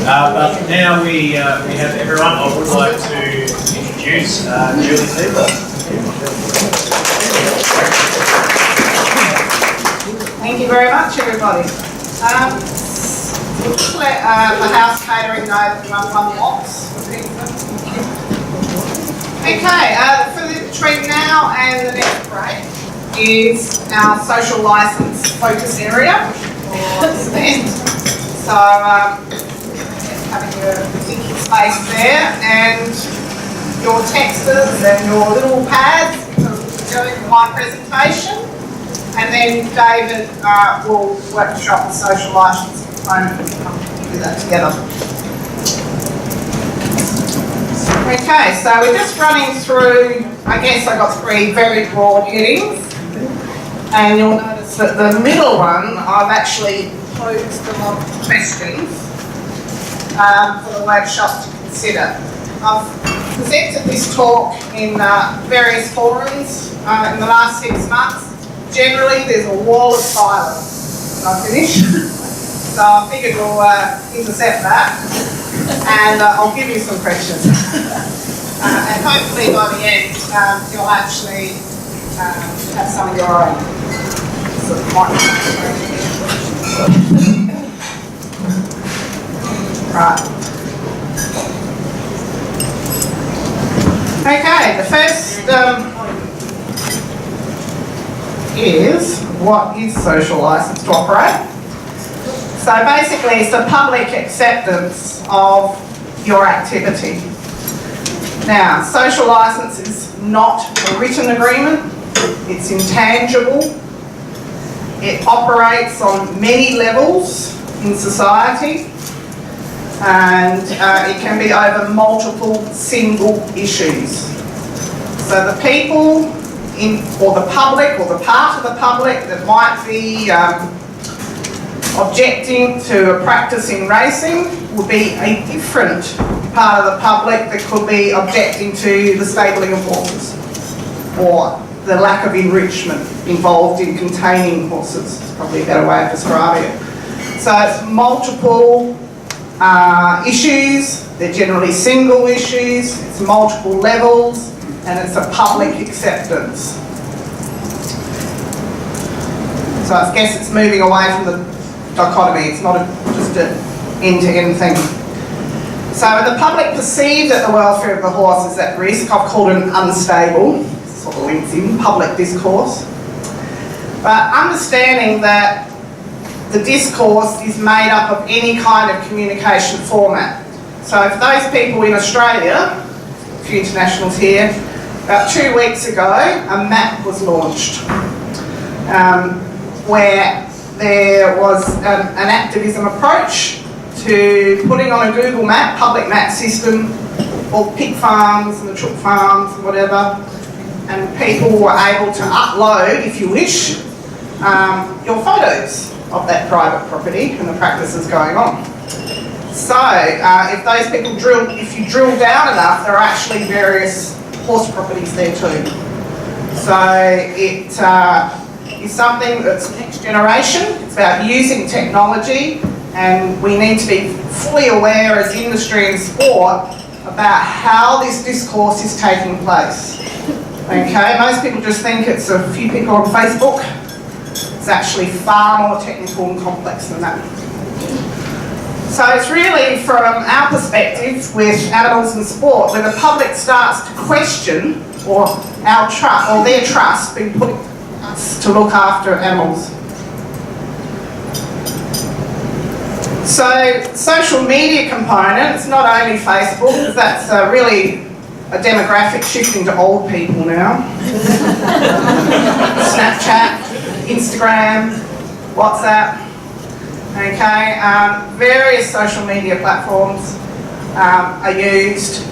But now we have everyone. I would like to introduce Julie Cooper. Thank you very much, everybody. Let the house catering know that we run one box. Okay, between now and the next break is our social licence focus area for this event. So, having your thinking space there and your texters and your little pads because we're doing my presentation. And then David will workshop the social licence component and we'll do that together. Okay, so we're just running through, I guess I got three very broad headings. And you'll notice that the middle one, I've actually posed a lot of questions for the workshop to consider. I've presented this talk in various forums in the last 6 months. Generally, there's a wall of silence when I finish. So I figured we'll intercept that and I'll give you some questions. And hopefully by the end, you'll actually have some of your own. Right. Okay, the first is, what is social licence to operate? So basically it's the public acceptance of your activity. Now, social licence is not a written agreement, it's intangible, it operates on many levels in society, and it can be over multiple single issues. So the people or the public, or the part of the public that might be objecting to a practice in racing will be a different part of the public that could be objecting to the stabling of horses or the lack of enrichment involved in containing horses. It's probably a better way of describing it. So it's multiple issues, they're generally single issues, it's multiple levels, and it's a public acceptance. So I guess it's moving away from the dichotomy, it's not just an end-to-end thing. So when the public perceive that the welfare of the horse is at risk, I've called it unstable, sort of links in, public discourse. But understanding that the discourse is made up of any kind of communication format. So for those people in Australia, a few internationals here, about 2 weeks ago, a map was launched where there was an activism approach to putting on a Google map, public map system, all pig farms and the chook farms and whatever, and people were able to upload, if you wish, your photos of that private property and the practices going on. So if those people if you drill down enough, there are actually various horse properties there too. So it is something that's next generation. It's about using technology, and we need to be fully aware as industry and sport about how this discourse is taking place. Okay, most people just think it's a few people on Facebook. It's actually far more technical and complex than that. So it's really, from our perspective with animals and sport, when the public starts to question or their trust being put in us to look after animals. So social media components, not only Facebook, because that's really a demographic shifting to old people now. Snapchat, Instagram, WhatsApp. Okay, various social media platforms are used,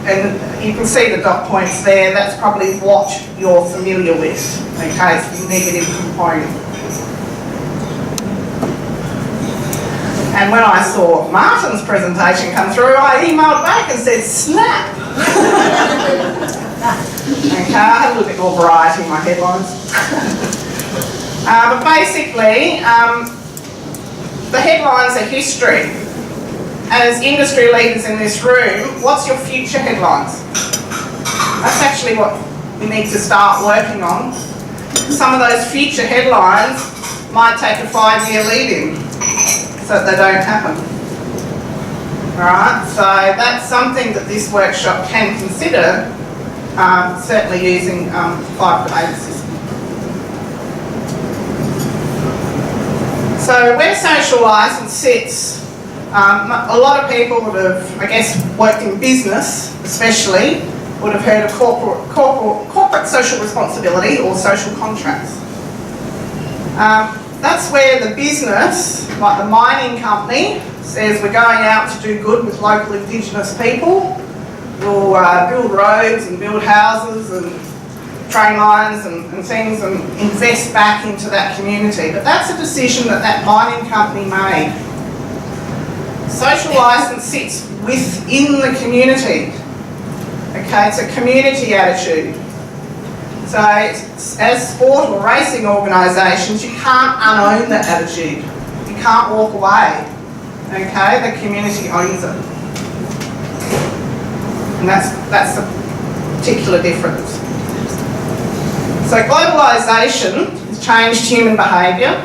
and you can see the dot points there. That's probably what you're familiar with. Okay, it's the negative component. And when I saw Martin's presentation come through, I emailed back and said, snap! Okay, I had a little bit more variety in my headlines. But basically, the headlines are history. as industry leaders in this room, what's your future headlines? That's actually what we need to start working on. Some of those future headlines might take a 5-year lead-in so that they don't happen. Alright, so that's something that this workshop can consider, certainly using 5 to 8 system. So where social licence sits, a lot of people that have, I guess, worked in business especially, would have heard of corporate social responsibility or social contracts. That's where the business, like the mining company, says we're going out to do good with local Indigenous people. We'll build roads and build houses and train lines and things and invest back into that community. But that's a decision that that mining company made. Social licence sits within the community. Okay, it's a community attitude. So as sport or racing organisations, you can't unown that attitude. You can't walk away. Okay, the community owns it. And that's the particular difference. So globalisation has changed human behaviour,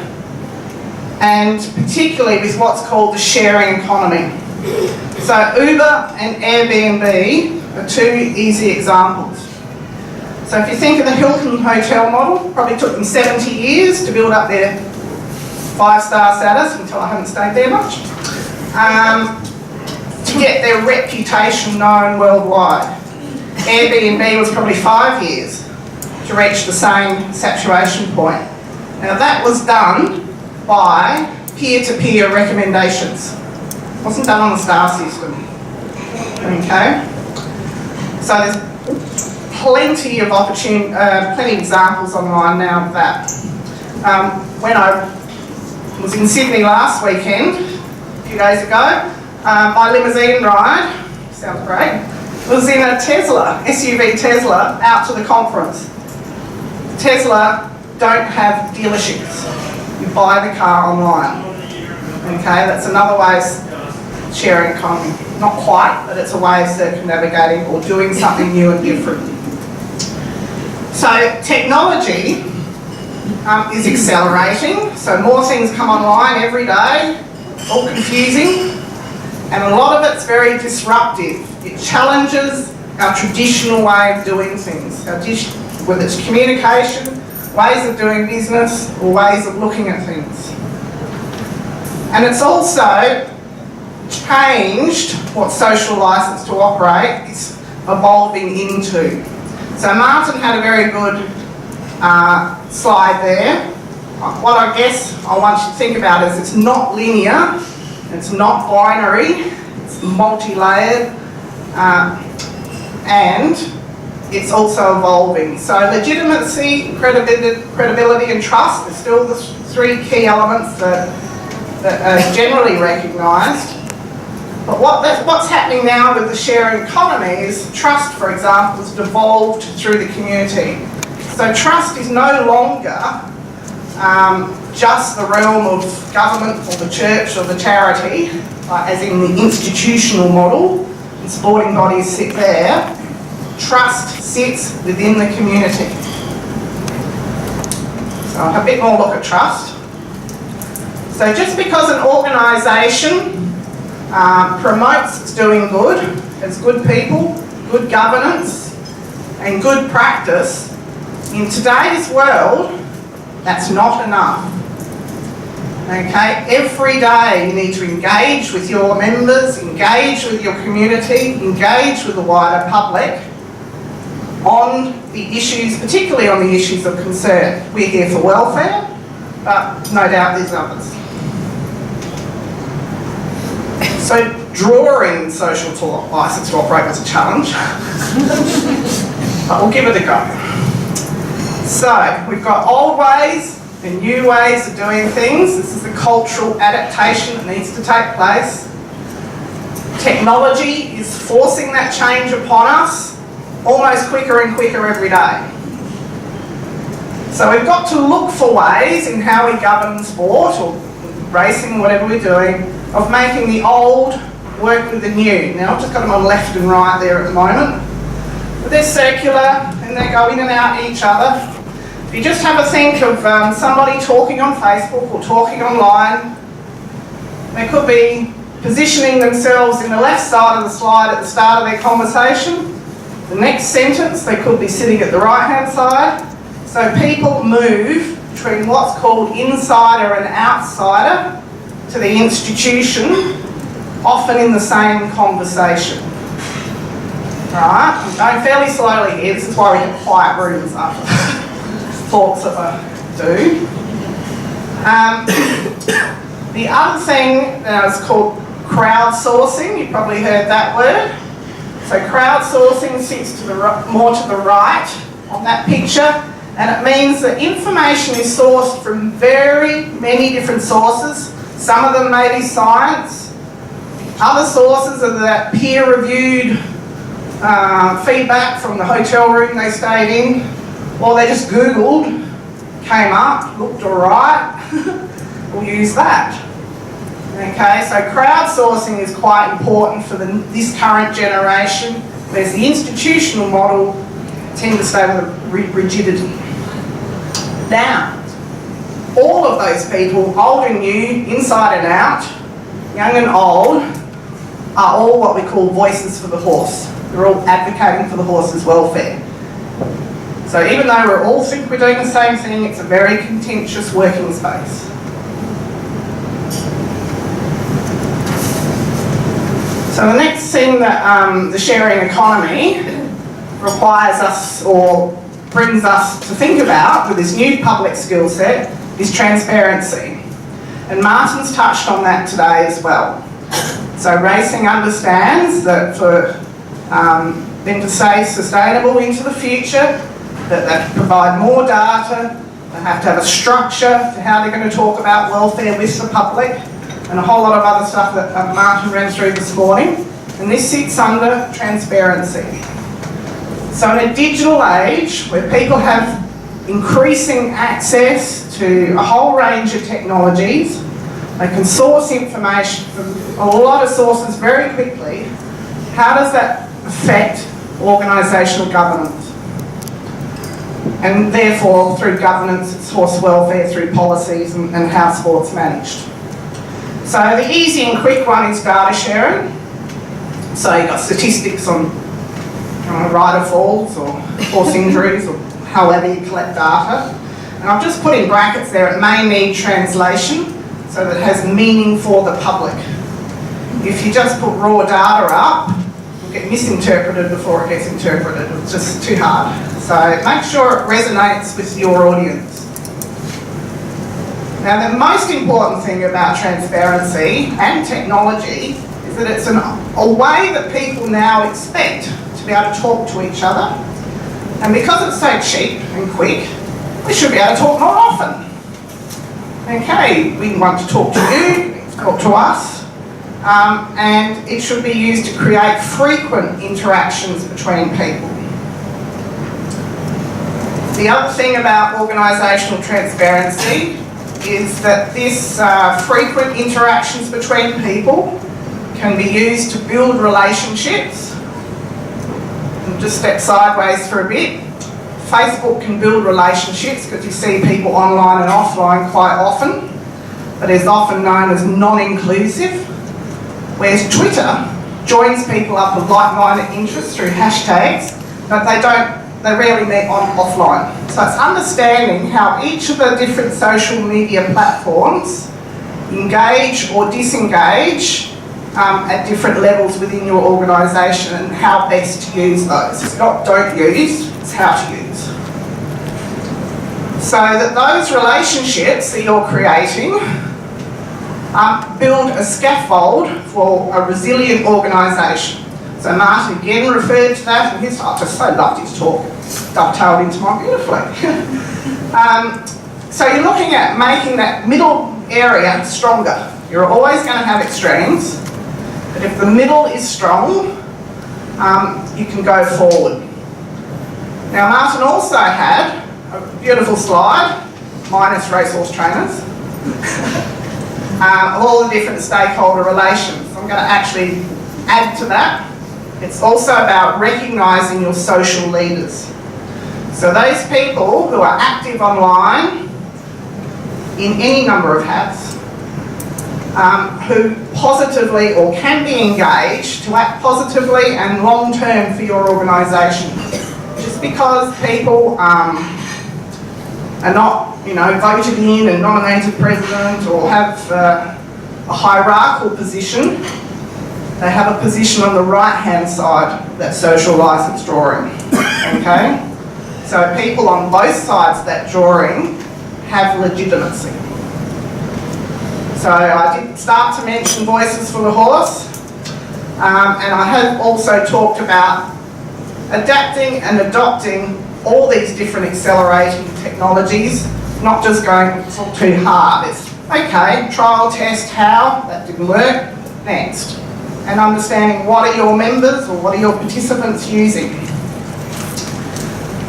and particularly with what's called the sharing economy. So Uber and Airbnb are 2 easy examples. So if you think of the Hilton hotel model, probably took them 70 years to build up their 5-star status, until I haven't stayed there much, to get their reputation known worldwide. Airbnb was probably 5 years to reach the same saturation point. Now that was done by peer-to-peer recommendations. It wasn't done on the star system. Okay? So there's plenty of plenty of examples online now of that. When I was in Sydney last weekend, a few days ago, my limousine ride, sounds great, was in a Tesla, SUV Tesla, out to the conference. Tesla don't have dealerships. You buy the car online. Okay, that's another way of sharing economy. Not quite, but it's a way of circumnavigating or doing something new and different. So technology is accelerating, so more things come online every day, all confusing, and a lot of it's very disruptive. It challenges our traditional way of doing things, whether it's communication, ways of doing business, or ways of looking at things. And it's also changed what social licence to operate is evolving into. So Martin had a very good slide there. What I guess I want you to think about is it's not linear, it's not binary, it's multi-layered, and it's also evolving. So legitimacy, credibility and trust are still the 3 key elements that are generally recognised. But what's happening now with the sharing economy is trust, for example, has devolved through the community. So trust is no longer just the realm of government or the church or the charity, as in the institutional model, and sporting bodies sit there. Trust sits within the community. So I'll have a bit more look at trust. So just because an organisation promotes its doing good, has good people, good governance and good practice, in today's world, that's not enough. Okay, every day you need to engage with your members, engage with your community, engage with the wider public on the issues, particularly on the issues of concern. We're here for welfare, but no doubt there's others. So drawing social licence to operate was a challenge, but we'll give it a go. So we've got old ways and new ways of doing things. This is the cultural adaptation that needs to take place. Technology is forcing that change upon us almost quicker and quicker every day. So we've got to look for ways in how we govern sport or racing, whatever we're doing, of making the old work with the new. Now I've just got them on left and right there at the moment. But they're circular and they go in and out each other. If you just have a think of somebody talking on Facebook or talking online, they could be positioning themselves in the left side of the slide at the start of their conversation. The next sentence, they could be sitting at the right-hand side. So people move between what's called insider and outsider to the institution, often in the same conversation. Right, I'm going fairly slowly here. This is why we have quiet rooms after talks that I do. The other thing is called crowdsourcing. You've probably heard that word. So crowdsourcing sits to the more to the right on that picture, and it means that information is sourced from very many different sources. Some of them may be science. Other sources are that peer-reviewed feedback from the hotel room they stayed in, or they just Googled, came up, looked alright. We'll use that. Okay, so crowdsourcing is quite important for this current generation, whereas the institutional model tend to stay with rigidity. Now, all of those people, old and new, inside and out, young and old, are all what we call voices for the horse. They're all advocating for the horse's welfare. So even though we all think we're doing the same thing, it's a very contentious working space. So the next thing that the sharing economy requires us or brings us to think about with this new public skill set is transparency. And Martin's touched on that today as well. So racing understands that for them to stay sustainable into the future, that they have to provide more data, they have to have a structure to how they're going to talk about welfare with the public, and a whole lot of other stuff that Martin ran through this morning. And this sits under transparency. So in a digital age where people have increasing access to a whole range of technologies, they can source information from a lot of sources very quickly. How does that affect organisational governance? And therefore, through governance, it's horse welfare through policies and how sport's managed. So the easy and quick one is data sharing. So you've got statistics on rider falls or horse injuries or however you collect data. And I've just put in brackets there, it may need translation so that it has meaning for the public. If you just put raw data up, it'll get misinterpreted before it gets interpreted. It's just too hard. So make sure it resonates with your audience. Now the most important thing about transparency and technology is that it's a way that people now expect to be able to talk to each other. And because it's so cheap and quick, we should be able to talk more often. Okay, we want to talk to you, talk to us, and it should be used to create frequent interactions between people. The other thing about organisational transparency is that this frequent interactions between people can be used to build relationships. And just step sideways for a bit. Facebook can build relationships because you see people online and offline quite often, but it's often known as non-inclusive. Whereas Twitter joins people up with like-minded interests through hashtags, but they rarely meet offline. So it's understanding how each of the different social media platforms engage or disengage at different levels within your organisation and how best to use those. It's not don't use, it's how to use. So that those relationships that you're creating build a scaffold for a resilient organisation. So Martin again referred to that, and I just so loved his talk, dovetailed into mine beautifully. So you're looking at making that middle area stronger. You're always going to have extremes, but if the middle is strong, you can go forward. Now Martin also had a beautiful slide, minus racehorse trainers, of all the different stakeholder relations. I'm going to actually add to that. It's also about recognising your social leaders. So those people who are active online in any number of hats, who positively or can be engaged to act positively and long term for your organisation. Just because people are not, voted in and nominated president or have a hierarchical position, they have a position on the right-hand side of that social licence drawing. Okay? So people on both sides of that drawing have legitimacy. So I did start to mention Voices for the Horse, and I have also talked about adapting and adopting all these different accelerating technologies, not just going too hard. It's okay, trial, test, how, that didn't work, next. And understanding what are your members or what are your participants using.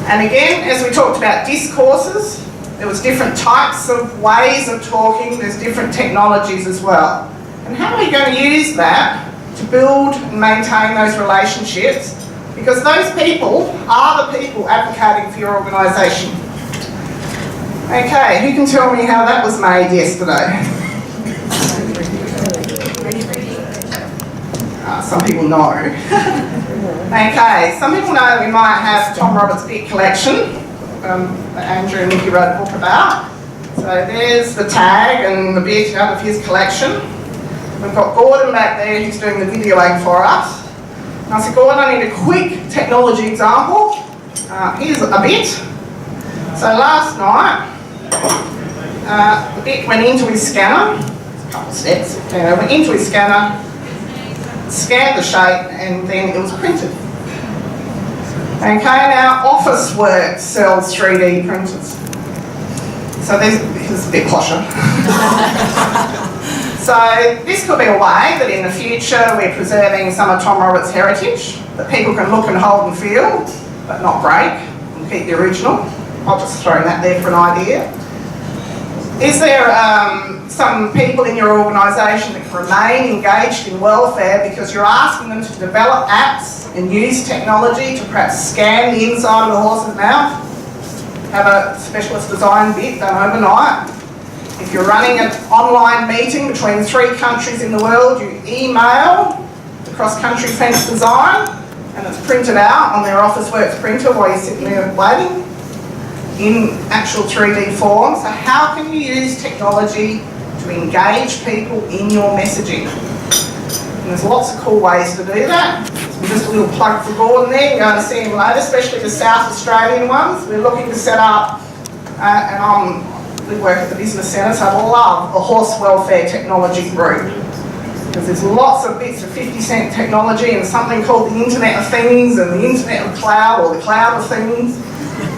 And again, as we talked about discourses, there was different types of ways of talking, there's different technologies as well. And how are we going to use that to build and maintain those relationships? Because those people are the people advocating for your organisation. Okay, who can tell me how that was made yesterday? Some people know. Okay, some people know that we might have Tom Roberts' big collection that Andrew and Nikki wrote a book about. So there's the tag and the bit out of his collection. We've got Gordon back there who's doing the videoing for us. And I said, Gordon, I need a quick technology example. Here's a bit. So last night, the bit went into his scanner. A couple of steps. Went into his scanner, scanned the shape, and then it was printed. Okay, now Officeworks sells 3D printers. So this is a bit posher. So this could be a way that in the future we're preserving some of Tom Roberts' heritage, that people can look and hold and feel, but not break, and keep the original. I'll just throw that there for an idea. Is there some people in your organisation that can remain engaged in welfare because you're asking them to develop apps and use technology to perhaps scan the inside of the horse's mouth, have a specialist design bit done overnight? If you're running an online meeting between 3 countries in the world, you email the cross-country fence design and it's printed out on their Officeworks printer while you're sitting there waiting in actual 3D form. So how can you use technology to engage people in your messaging? And there's lots of cool ways to do that. So just a little plug for Gordon there, you're going to see him later, especially the South Australian ones. We're looking to set up, we work at the business centre, so I love a horse welfare technology group. Because there's lots of bits of 50-cent technology and something called the Internet of Things and the Internet of Cloud or the Cloud of Things.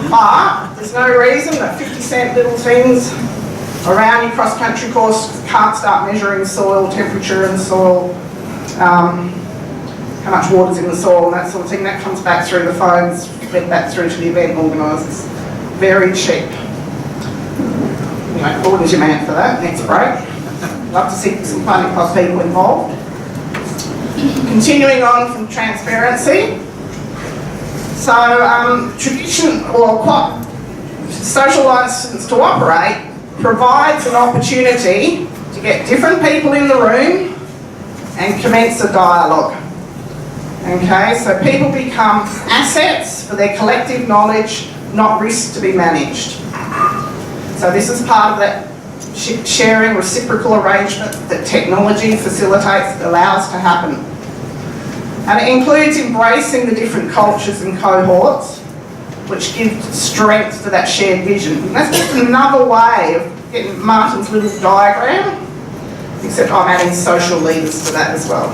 But there's no reason that 50-cent little things around your cross-country course can't start measuring soil temperature and soil, how much water's in the soil and that sort of thing. That comes back through the phones, fed back through to the event organisers. Very cheap. Anyway, Gordon's your man for that. Next break. Love to see some Planet Plus people involved. Continuing on from transparency. So tradition, or social licence to operate provides an opportunity to get different people in the room and commence a dialogue. Okay, so people become assets for their collective knowledge, not risks to be managed. So this is part of that sharing reciprocal arrangement that technology facilitates, allows to happen. And it includes embracing the different cultures and cohorts, which give strength to that shared vision. And that's just another way of getting Martin's little diagram, except I'm adding social leaders to that as well.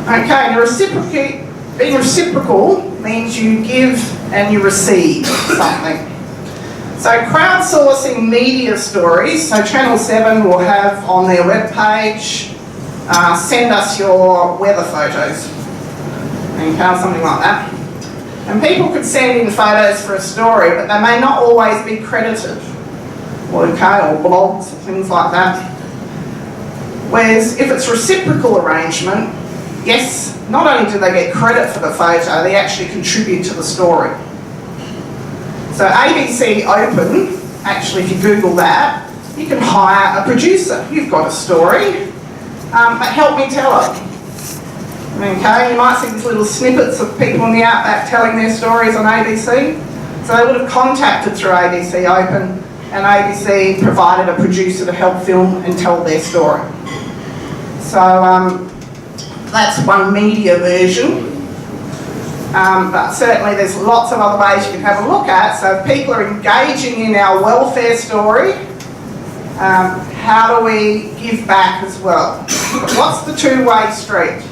Okay, now being reciprocal means you give and you receive something. So crowdsourcing media stories, so Channel 7 will have on their webpage, send us your weather photos, okay, something like that. And people could send in photos for a story, but they may not always be credited. okay, or blogs, things like that. Whereas if it's reciprocal arrangement, yes, not only do they get credit for the photo, they actually contribute to the story. So ABC Open, actually if you Google that, you can hire a producer. You've got a story, but help me tell it. Okay, you might see these little snippets of people in the outback telling their stories on ABC. So they would have contacted through ABC Open, and ABC provided a producer to help film and tell their story. So that's one media version. But certainly there's lots of other ways you can have a look at. So if people are engaging in our welfare story, how do we give back as well? What's the two-way street?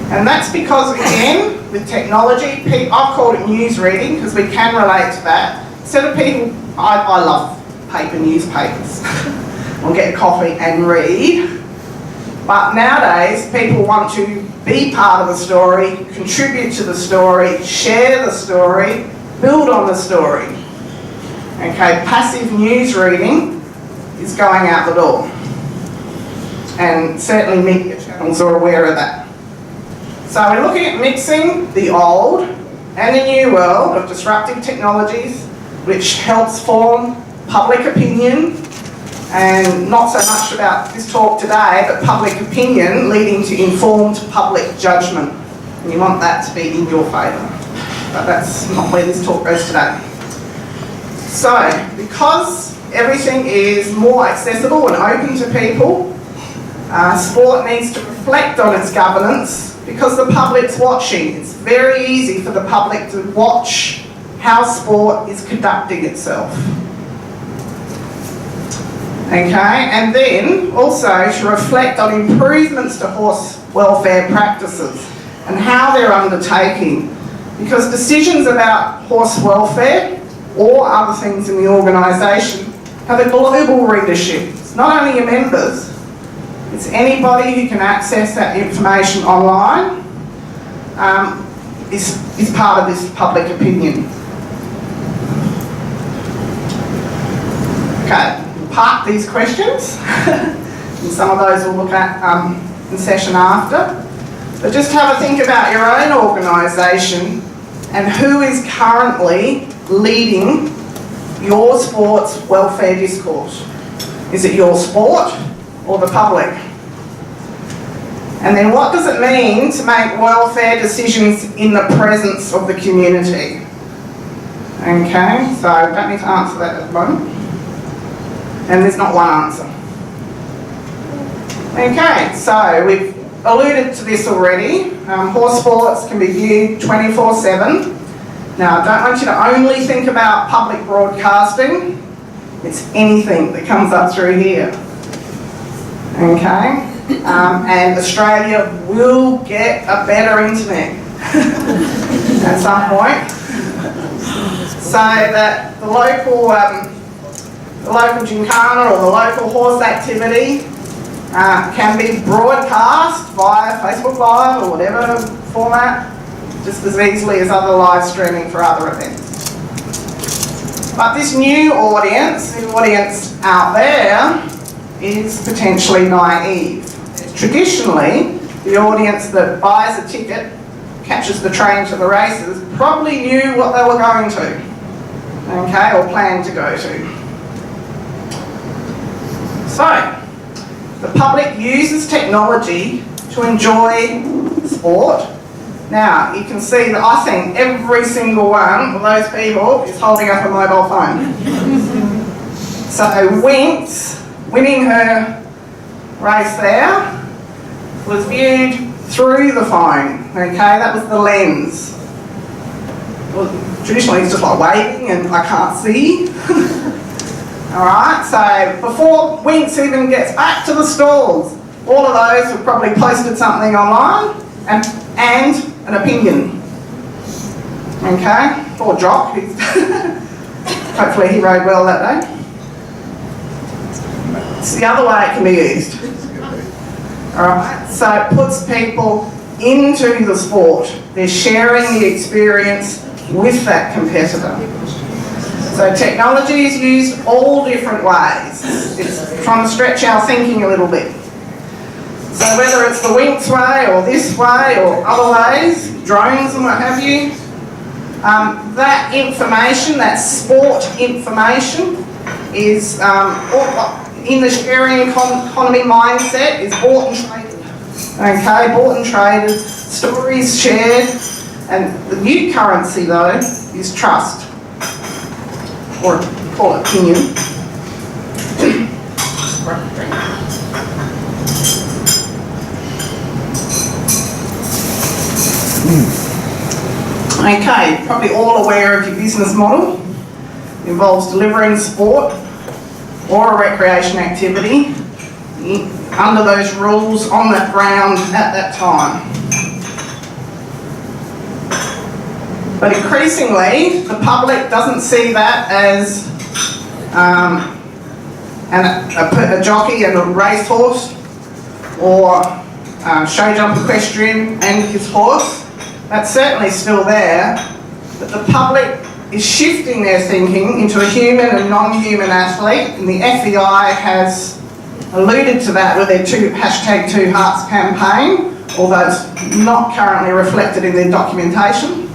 And that's because, again, with technology, I've called it news reading because we can relate to that. Instead of people, I love paper newspapers. I'll get a coffee and read. But nowadays, people want to be part of the story, contribute to the story, share the story, build on the story. Okay, passive news reading is going out the door. And certainly media channels are aware of that. So we're looking at mixing the old and the new world of disruptive technologies, which helps form public opinion, and not so much about this talk today, but public opinion leading to informed public judgment. And you want that to be in your favour. But that's not where this talk goes today. So, because everything is more accessible and open to people, sport needs to reflect on its governance because the public's watching. It's very easy for the public to watch how sport is conducting itself. Okay, and then also to reflect on improvements to horse welfare practices and how they're undertaking, because decisions about horse welfare or other things in the organisation have a global readership. It's not only your members, it's anybody who can access that information online is part of this public opinion. Okay. Park these questions, and some of those we'll look at in session after. But just have a think about your own organisation and who is currently leading your sport's welfare discourse. Is it your sport or the public? And then what does it mean to make welfare decisions in the presence of the community? Okay, so I don't need to answer that at the moment. And there's not one answer. Okay, so we've alluded to this already. Horse sports can be viewed 24/7. Now, I don't want you to only think about public broadcasting. It's anything that comes up through here. Okay? And Australia will get a better internet at some point. So that the local gymkhana or the local horse activity can be broadcast via Facebook Live or whatever format, just as easily as other live streaming for other events. But this new audience, the audience out there, is potentially naive. Traditionally, the audience that buys a ticket, catches the train to the races, probably knew what they were going to, okay, or planned to go to. So, the public uses technology to enjoy sport. Now, you can see that I think every single one of those people is holding up a mobile phone. So, Winx, winning her race there, was viewed through the phone, okay? That was the lens. Well, traditionally it's just like waving and I can't see. Alright, so before Winx even gets back to the stalls, all of those have probably posted something online and an opinion. Okay, poor Jock, hopefully he rode well that day. It's the other way it can be used. Alright, so it puts people into the sport. They're sharing the experience with that competitor. So technology is used all different ways. It's trying to stretch our thinking a little bit. So whether it's the Winx way or this way or other ways, drones and what have you, that information, that sport information is, in the sharing economy mindset, is bought and traded. Okay, bought and traded, stories shared, and the new currency though is trust, or call it opinion. Okay, probably all aware of your business model. It involves delivering sport or a recreation activity under those rules on that ground at that time. But increasingly, the public doesn't see that as a jockey and a racehorse, or show jump equestrian and his horse. That's certainly still there, but the public is shifting their thinking into a human and non-human athlete, and the FEI has alluded to that with their hashtag 2 Hearts campaign, although it's not currently reflected in their documentation,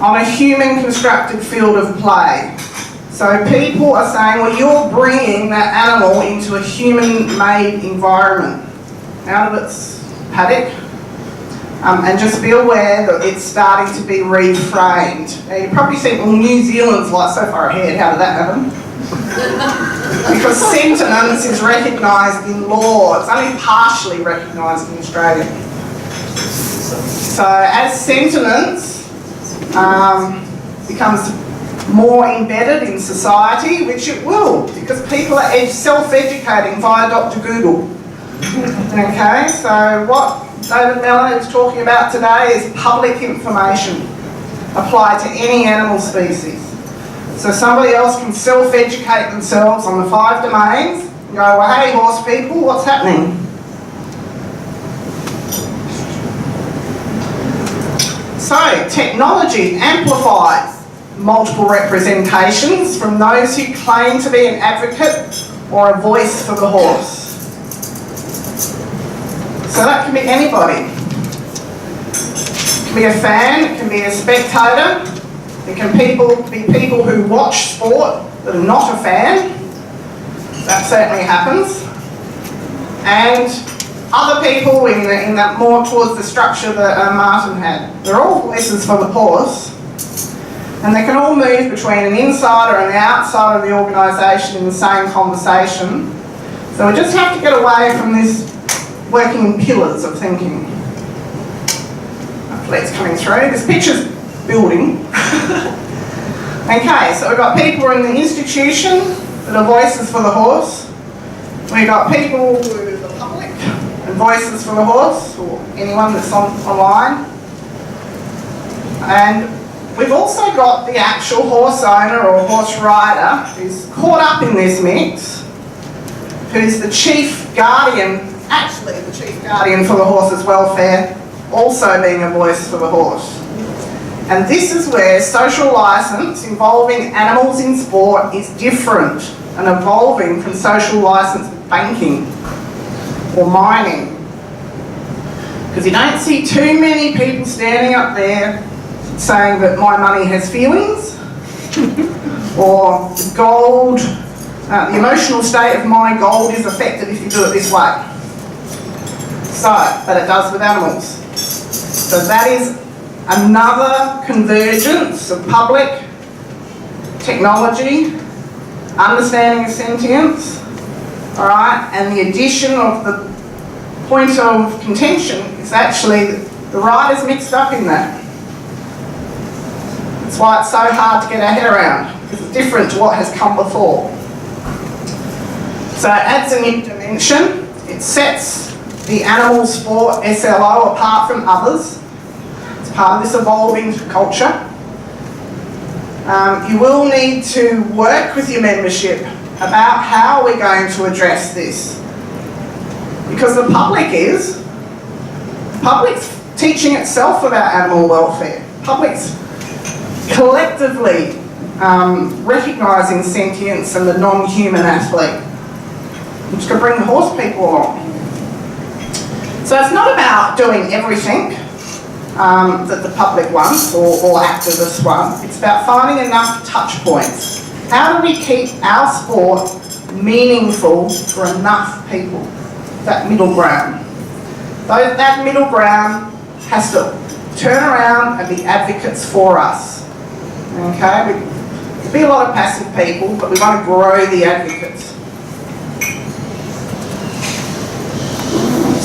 on a human constructed field of play. So people are saying, well, you're bringing that animal into a human-made environment, out of its paddock, and just be aware that it's starting to be reframed. Now, you probably think, well, New Zealand's like so far ahead, how did that happen? Because sentience is recognised in law, it's only partially recognised in Australia. So as sentience becomes more embedded in society, which it will, because people are self-educating via Dr. Google. Okay, so what David Mellon is talking about today is public information applied to any animal species. So somebody else can self-educate themselves on the 5 domains and go, well, hey, horse people, what's happening? So, technology amplifies multiple representations from those who claim to be an advocate or a voice for the horse. So that can be anybody. It can be a fan, it can be a spectator, it can be people who watch sport that are not a fan. That certainly happens. And other people in that more towards the structure that Martin had. They're all voices for the horse, and they can all move between an insider and the outside of the organisation in the same conversation. So we just have to get away from this working in pillars of thinking. Hopefully it's coming through. This picture's building. Okay, so we've got people in the institution that are voices for the horse. We've got people who are the public and voices for the horse, or anyone that's online. And we've also got the actual horse owner or horse rider who's caught up in this mix, who's the chief guardian, actually the chief guardian for the horse's welfare, also being a voice for the horse. And this is where social licence involving animals in sport is different and evolving from social licence banking or mining. Because you don't see too many people standing up there saying that my money has feelings, or gold, the emotional state of my gold is affected if you do it this way. So, but it does with animals. So that is another convergence of public, technology, understanding of sentience, all right, and the addition of the point of contention is actually the rider's mixed up in that. That's why it's so hard to get our head around, because it's different to what has come before. So it adds a new dimension. It sets the animal sport SLO apart from others. It's part of this evolving culture. You will need to work with your membership about how we're going to address this. Because the public's teaching itself about animal welfare. Public's collectively recognising sentience and the non-human athlete, which can bring the horse people along. So it's not about doing everything that the public wants or activists want. It's about finding enough touch points. How do we keep our sport meaningful for enough people? That middle ground. That middle ground has to turn around and be advocates for us. Okay? There'll be a lot of passive people, but we want to grow the advocates.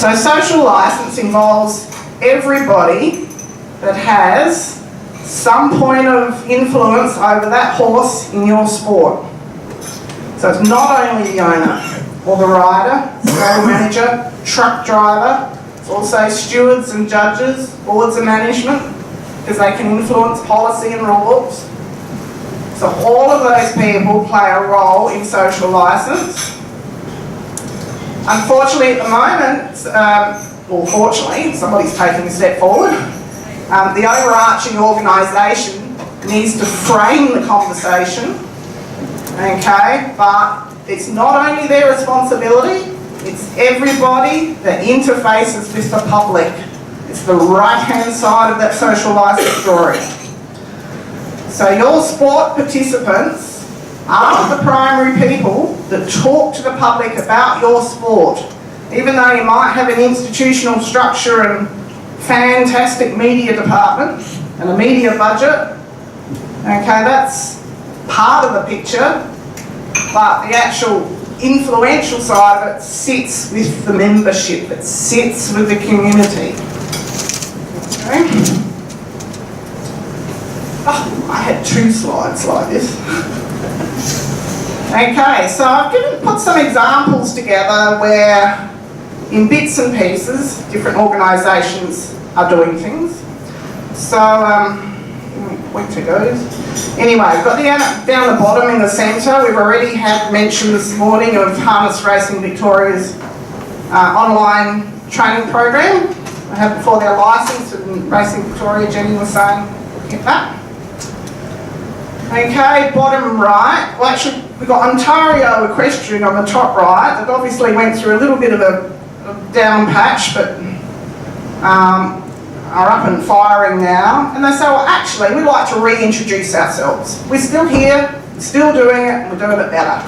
So social licence involves everybody that has some point of influence over that horse in your sport. So it's not only the owner or the rider, stable manager, truck driver, it's also stewards and judges, boards of management, because they can influence policy and rule books. So all of those people play a role in social licence. Unfortunately at the moment, or fortunately, somebody's taking a step forward, the overarching organisation needs to frame the conversation, okay, but it's not only their responsibility, it's everybody that interfaces with the public. It's the right-hand side of that social licence story. So your sport participants are the primary people that talk to the public about your sport. Even though you might have an institutional structure and fantastic media department and a media budget, okay, that's part of the picture, but the actual influential side of it sits with the membership, it sits with the community. Okay. Oh, I had 2 slides like this. Okay, so I've put some examples together where, in bits and pieces, different organisations are doing things. So, where to go? Anyway, we've got down the bottom in the centre, we've already had mention this morning of Harness Racing Victoria's online training program. I had before their licence and Racing Victoria, Jenny was saying, look at that. Okay, bottom right, well actually we've got Ontario Equestrian on the top right, that obviously went through a little bit of a down patch, but are up and firing now. And they say, well actually we'd like to reintroduce ourselves. We're still here, we're still doing it, and we're doing it better.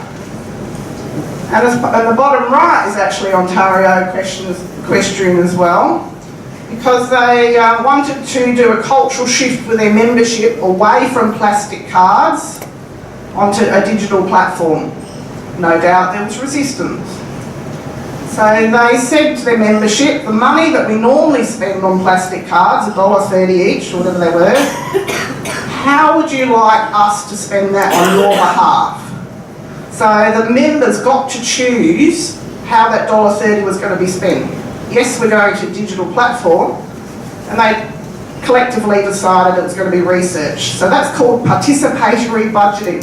And the bottom right is actually Ontario Equestrian as well, because they wanted to do a cultural shift with their membership away from plastic cards onto a digital platform. No doubt there was resistance. So they said to their membership, the money that we normally spend on plastic cards, $1.30 each, or whatever they were, how would you like us to spend that on your behalf? So the members got to choose how that $1.30 was going to be spent. Yes, we're going to a digital platform, and they collectively decided it was going to be research. So that's called participatory budgeting.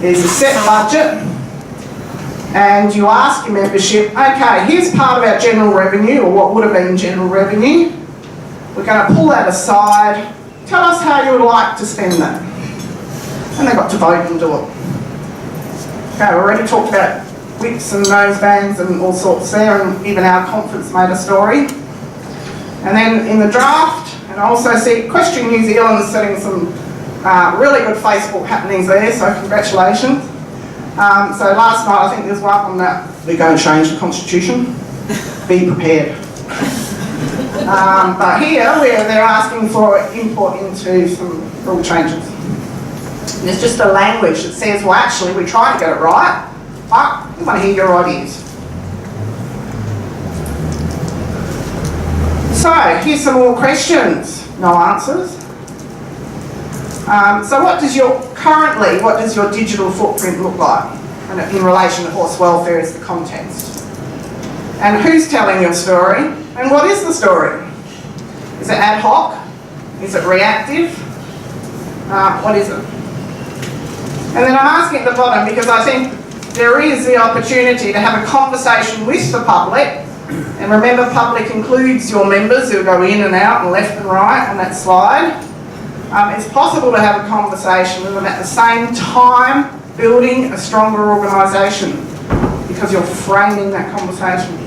There's a set budget, and you ask your membership, okay, here's part of our general revenue, or what would have been general revenue. We're going to pull that aside. Tell us how you would like to spend that. And they got to vote and do it. Okay, we already talked about whips and nosebands and all sorts there, and even our conference made a story. And then in the draft, and I also see Equestrian New Zealand is setting some really good Facebook happenings there, so congratulations. So last night I think there's one on that, we're going to change the constitution, be prepared. But here they're asking for input into some rule changes. And there's just a language that says, well actually we try to get it right, but we want to hear your ideas. So here's some more questions, no answers. So what does your digital footprint look like in relation to horse welfare as the context? And who's telling your story? And what is the story? Is it ad hoc? Is it reactive? What is it? And then I'm asking at the bottom because I think there is the opportunity to have a conversation with the public, and remember public includes your members who go in and out and left and right on that slide, it's possible to have a conversation with them at the same time building a stronger organisation because you're framing that conversation.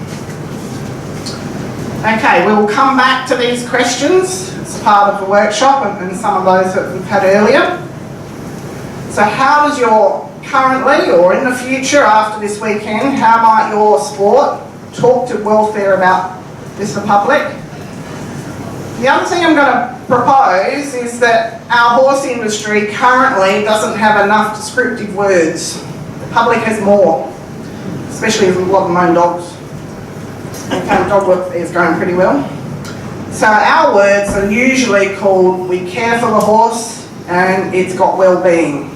Okay, we will come back to these questions as part of the workshop and some of those that we've had earlier. So how does your currently or in the future after this weekend, how might your sport talk to welfare about this to the public? The other thing I'm going to propose is that our horse industry currently doesn't have enough descriptive words. The public has more, especially with a lot of them own dogs. Okay, dog work is going pretty well. So our words are usually called, we care for the horse and it's got well-being.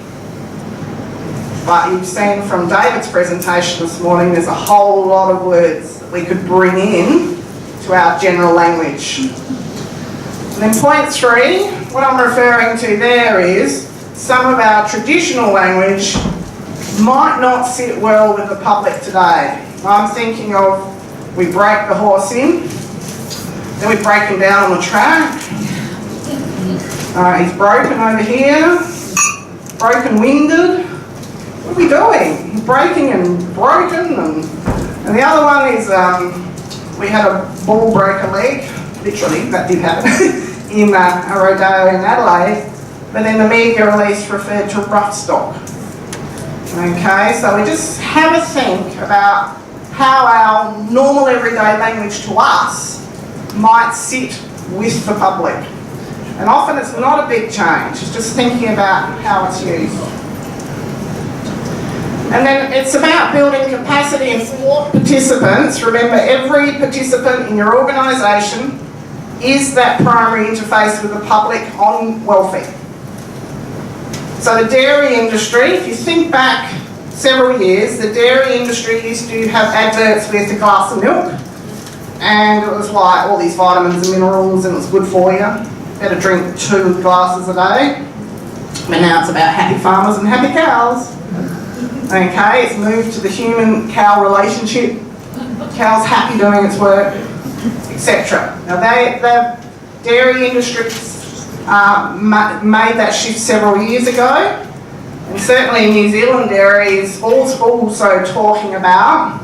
But you've seen from David's presentation this morning, there's a whole lot of words that we could bring in to our general language. And then point 3, what I'm referring to there is some of our traditional language might not sit well with the public today. I'm thinking of we break the horse in, then we break him down on the track. He's broken over here, broken-winded. What are we doing? He's breaking and broken. And the other one is we had a bull break a leg, literally, that did happen, in a rodeo in Adelaide, but then the media release referred to rough stock. Okay, so we just have a think about how our normal everyday language to us might sit with the public. And often it's not a big change, it's just thinking about how it's used. And then it's about building capacity in sport participants. Remember, every participant in your organisation is that primary interface with the public on welfare. So the dairy industry, if you think back several years, the dairy industry used to have adverts with a glass of milk, and it was like all these vitamins and minerals and it was good for you. Better drink 2 glasses a day. But now it's about happy farmers and happy cows. Okay, it's moved to the human-cow relationship. Cow's happy doing its work, etc. Now the dairy industry made that shift several years ago. And certainly in New Zealand dairy is also talking about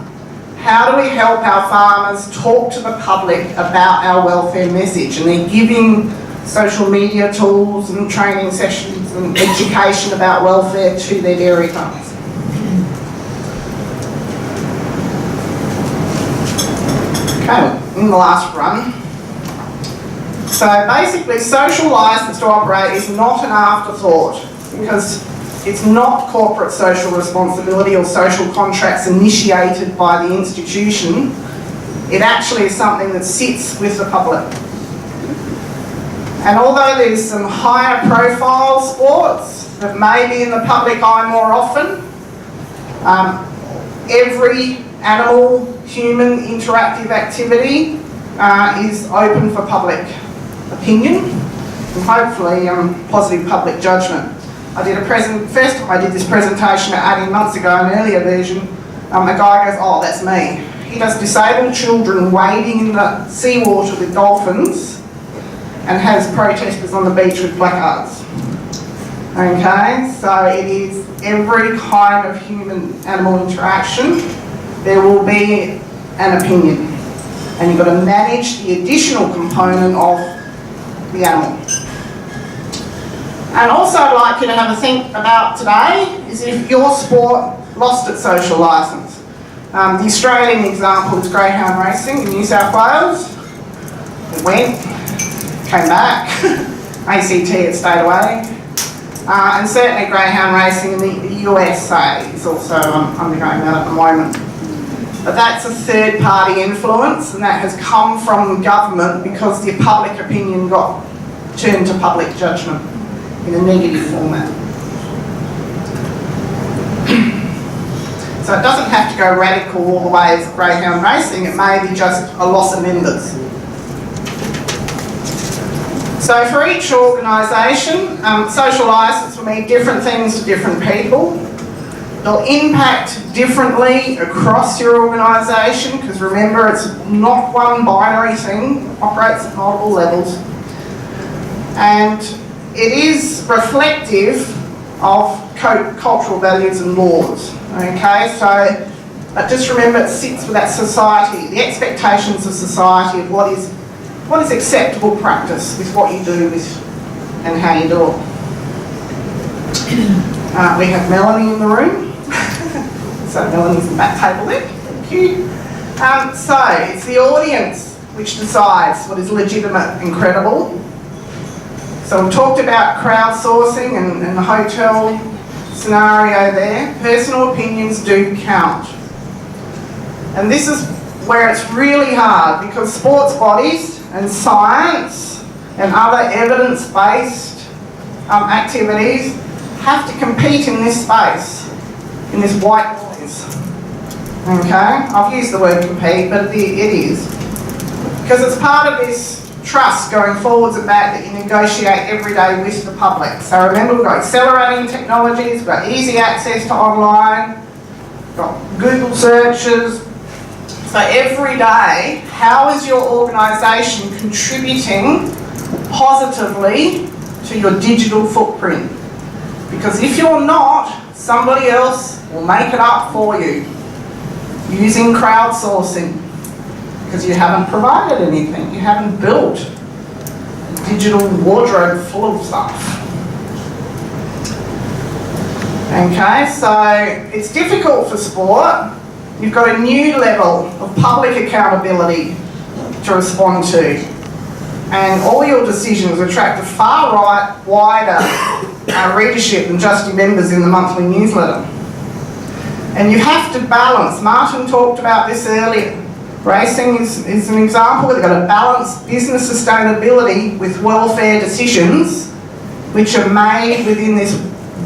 how do we help our farmers talk to the public about our welfare message, and they're giving social media tools and training sessions and education about welfare to their dairy farmers. Okay, in the last run. So basically social licence to operate is not an afterthought because it's not corporate social responsibility or social contracts initiated by the institution. It actually is something that sits with the public. And although there's some higher profile sports that may be in the public eye more often, every animal-human interactive activity is open for public opinion and hopefully positive public judgment. First time I did this presentation 18 months ago, an earlier version, a guy goes, oh, that's me. He does disabled children wading in the seawater with dolphins and has protesters on the beach with placards. Okay, so it is every kind of human-animal interaction, there will be an opinion. And you've got to manage the additional component of the animal. And also I'd like you to have a think about today is if your sport lost its social licence. The Australian example is greyhound racing in New South Wales. It went, came back, ACT it stayed away. And certainly greyhound racing in the USA is also undergoing that at the moment. But that's a third party influence, and that has come from government because the public opinion got turned to public judgment in a negative format. So it doesn't have to go radical all the way as greyhound racing, it may be just a loss of members. So for each organisation, social licence will mean different things to different people. They'll impact differently across your organisation, because remember, it's not one binary thing, it operates at multiple levels. And it is reflective of cultural values and laws. Okay, so but just remember it sits with that society, the expectations of society of what is acceptable practice with what you do and how you do it. We have Melanie in the room. So Melanie's in that table there. Thank you. So it's the audience which decides what is legitimate and credible. So we've talked about crowdsourcing and the hotel scenario there. Personal opinions do count. And this is where it's really hard because sports bodies and science and other evidence-based activities have to compete in this space, in this white noise. Okay? I've used the word compete, but it is. Because it's part of this trust going forwards and back that you negotiate every day with the public. So remember, we've got accelerating technologies, we've got easy access to online, we've got Google searches. So every day, how is your organisation contributing positively to your digital footprint? Because if you're not, somebody else will make it up for you using crowdsourcing. Because you haven't provided anything, you haven't built a digital wardrobe full of stuff. Okay, so it's difficult for sport. You've got a new level of public accountability to respond to. And all your decisions attract a far wider readership than just your members in the monthly newsletter. And you have to balance, Martin talked about this earlier, racing is an example. They've got to balance business sustainability with welfare decisions which are made within this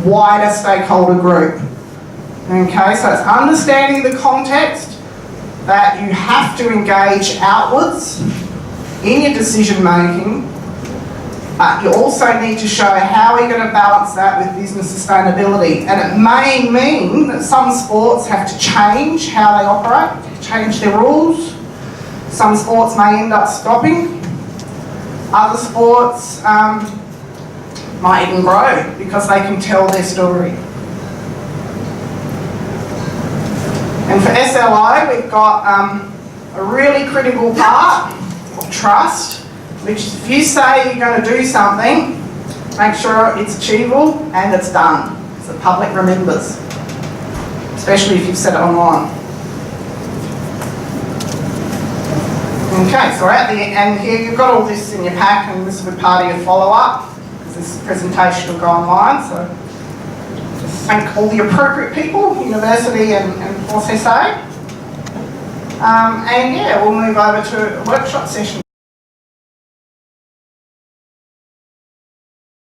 wider stakeholder group. Okay, so it's understanding the context that you have to engage outwards in your decision making, but you also need to show how you're going to balance that with business sustainability. And it may mean that some sports have to change how they operate, change their rules. Some sports may end up stopping. Other sports might even grow because they can tell their story. And for SLI, we've got a really critical part of trust, which if you say you're going to do something, make sure it's achievable and it's done, so the public remembers, especially if you've set it online. Okay, so we're at the end here. You've got all this in your pack, and this will be part of your follow-up, because this presentation will go online. So just thank all the appropriate people, university and Force SA. And yeah, we'll move over to a workshop session.